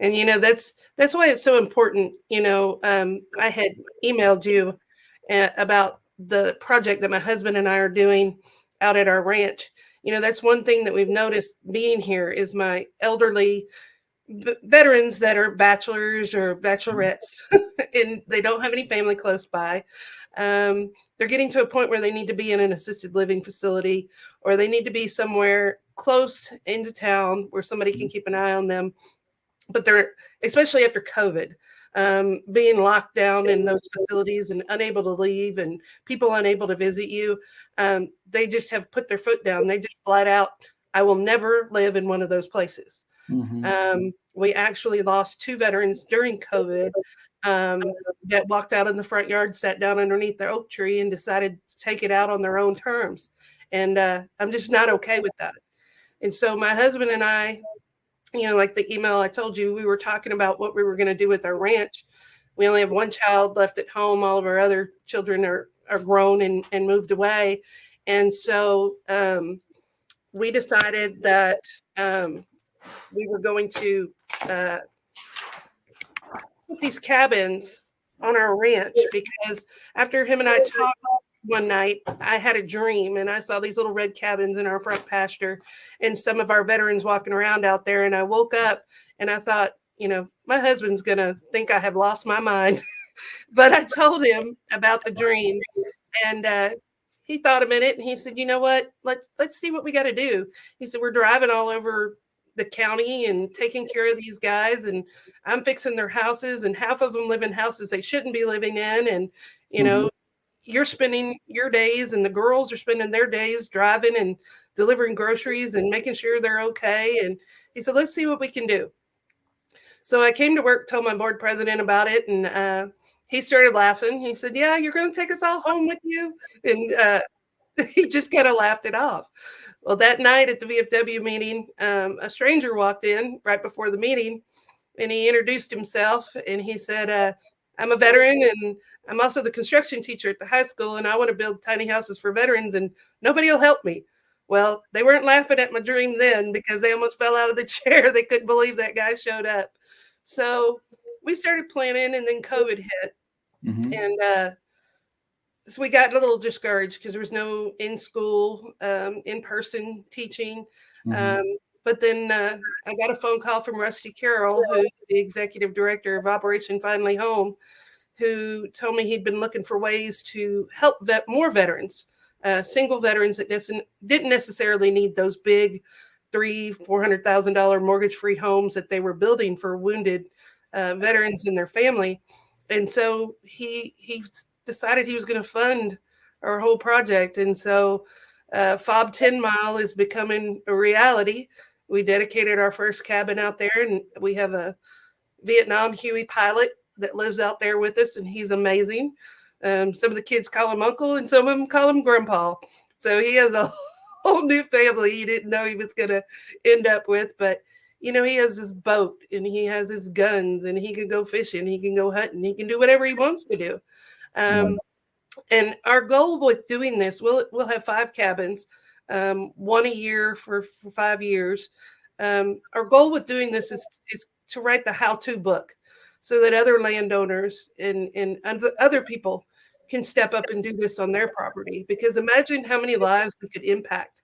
S2: And that's why it's so important. I had emailed you about the project that my husband and I are doing out at our ranch. That's one thing that we've noticed being here is my elderly veterans that are bachelors or bachelorettes, and they don't have any family close by. They're getting to a point where they need to be in an assisted living facility, or they need to be somewhere close into town where somebody can keep an eye on them. But they're, especially after COVID, being locked down in those facilities and unable to leave, and people unable to visit you. They just have put their foot down. They just flat out, I will never live in one of those places.
S1: Mm-hmm.
S2: We actually lost 2 veterans during COVID, that walked out in the front yard, sat down underneath their oak tree, and decided to take it out on their own terms. And I'm just not okay with that. And so my husband and I, like the email I told you, we were talking about what we were going to do with our ranch. We only have one child left at home. All of our other children are are grown and moved away. And so we decided that we were going to put these cabins on our ranch, because after him and I talked one night, I had a dream and I saw these little red cabins in our front pasture and some of our veterans walking around out there. And I woke up and I thought, my husband's going to think I have lost my mind. But I told him about the dream, and he thought a minute and he said, "You know what? Let's see what we got to do." He said, "We're driving all over the county and taking care of these guys, and I'm fixing their houses, and half of them live in houses they shouldn't be living in, and you're spending your days, and the girls are spending their days driving and delivering groceries and making sure they're okay." And he said, "Let's see what we can do." So I came to work, told my board president about it, and he started laughing. He said, "Yeah, you're going to take us all home with you?" And he just kind of laughed it off. Well, that night at the VFW meeting, a stranger walked in right before the meeting, and he introduced himself, and he said, "I'm a veteran, and I'm also the construction teacher at the high school, and I want to build tiny houses for veterans, and nobody will help me." Well, they weren't laughing at my dream then, because they almost fell out of the chair. They couldn't believe that guy showed up. So we started planning, and then COVID hit.
S1: Mm-hmm.
S2: And so we got a little discouraged because there was no in-school, in-person teaching.
S1: Mm-hmm.
S2: But then I got a phone call from Rusty Carroll, who's the executive director of Operation Finally Home, who told me he'd been looking for ways to help more veterans, single veterans that didn't necessarily need those big $300,000-$400,000 mortgage-free homes that they were building for wounded veterans and their family. And so he decided he was going to fund our whole project. And so FOB 10 Mile is becoming a reality. We dedicated our first cabin out there, and we have a Vietnam Huey pilot that lives out there with us, and he's amazing. Some of the kids call him Uncle, and some of them call him Grandpa. So he has a whole new family he didn't know he was going to end up with. But, he has his boat, and he has his guns, and he can go fishing, he can go hunting, he can do whatever he wants to do. And our goal with doing this, we'll have 5 cabins, one a year for 5 years. Our goal with doing this is to write the how-to book, so that other landowners and other people can step up and do this on their property. Because imagine how many lives we could impact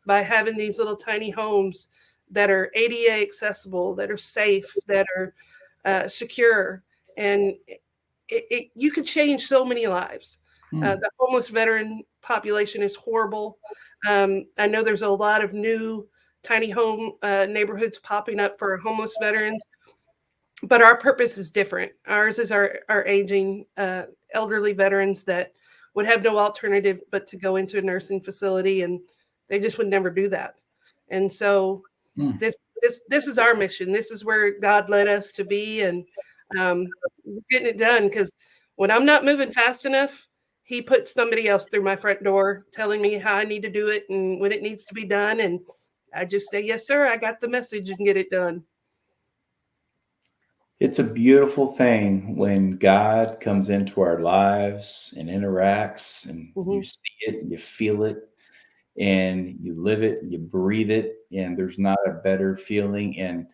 S2: by having these little tiny homes that are ADA accessible, that are safe, that are secure, and you could change so many lives. The homeless veteran population is horrible. I know there's a lot of new tiny home neighborhoods popping up for homeless veterans, but our purpose is different. Ours is our aging elderly veterans that would have no alternative but to go into a nursing facility, and they just would never do that. And so this is our mission. This is where God led us to be, and getting it done. Because when I'm not moving fast enough, he puts somebody else through my front door telling me how I need to do it and when it needs to be done. And I just say, "Yes, sir, I got the message," and get it done.
S1: It's a beautiful thing when God comes into our lives and interacts, and you see it, and you feel it, and you live it, and you breathe it, and there's not a better feeling. And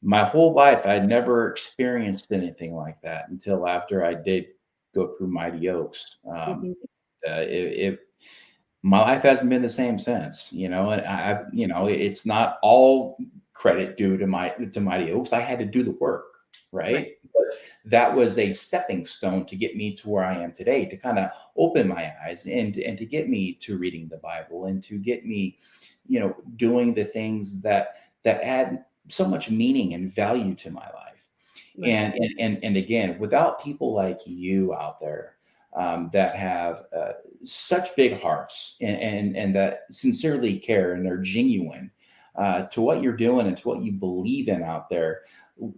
S1: my whole life, I'd never experienced anything like that until after I did go through Mighty Oaks. My life hasn't been the same since, and I've, it's not all credit due to Mighty Oaks. I had to do the work, right? But that was a stepping stone to get me to where I am today, to kind of open my eyes and to get me to reading the Bible, and to get me, doing the things that add so much meaning and value to my life. Right. And again, without people like you out there, that have such big hearts and that sincerely care, and they're genuine to what you're doing and to what you believe in out there.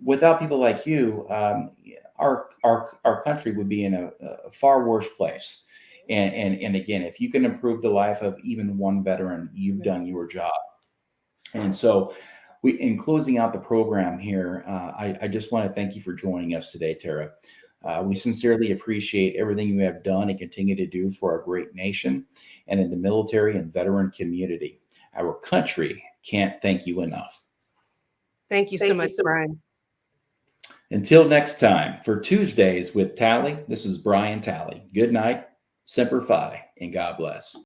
S1: Without people like you, our country would be in a far worse place. And again, if you can improve the life of even one veteran, you've done your job. And so, in closing out the program here, I just want to thank you for joining us today, Tara. We sincerely appreciate everything you have done and continue to do for our great nation and in the military and veteran community. Our country can't thank you enough.
S2: Thank you so much, Brian.
S1: Until next time, for Tuesdays with Tally, this is Brian Tally. Good night, Semper Fi, and God bless.